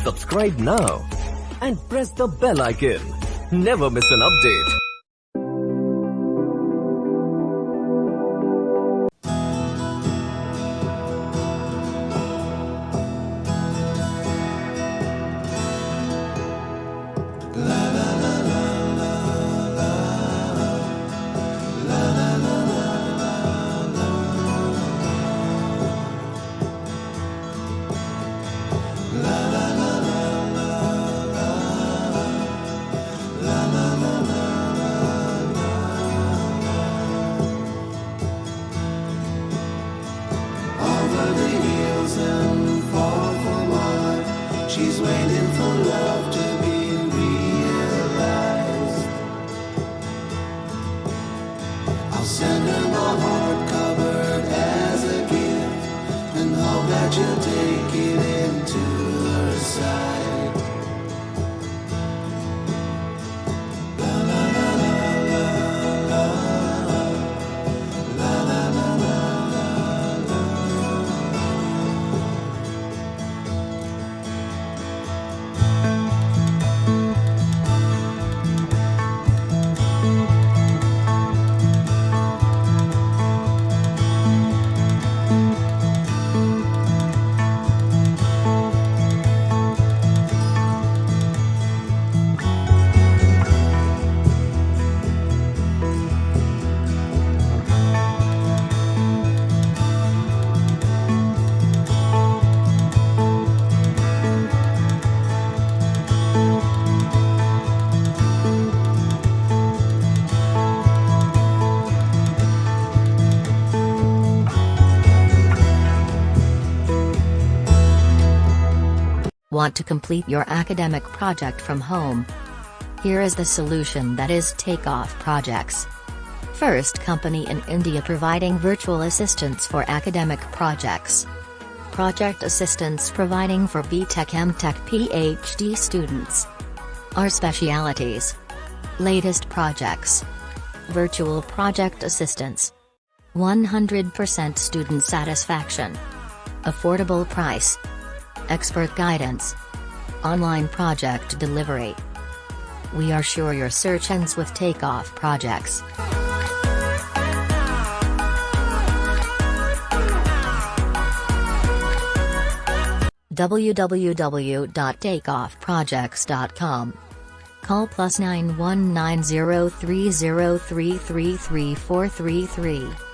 Subscribe now and press the bell icon. Never miss an update. She's waiting for love to be realized. I'll send her my heart covered as a gift and hope that you'll take it into her side. La la la la la la la la la la. Want to complete your academic project from home? Here is the solution, that is Takeoff Projects. First company in India providing virtual assistance for academic projects. Project assistance providing for BTech, MTech, PhD students. Our specialities: latest projects, virtual project assistance, 100% student satisfaction, affordable price, expert guidance, online project delivery. We are sure your search ends with Takeoff Projects. www.takeoffprojects.com. Call +919030333433.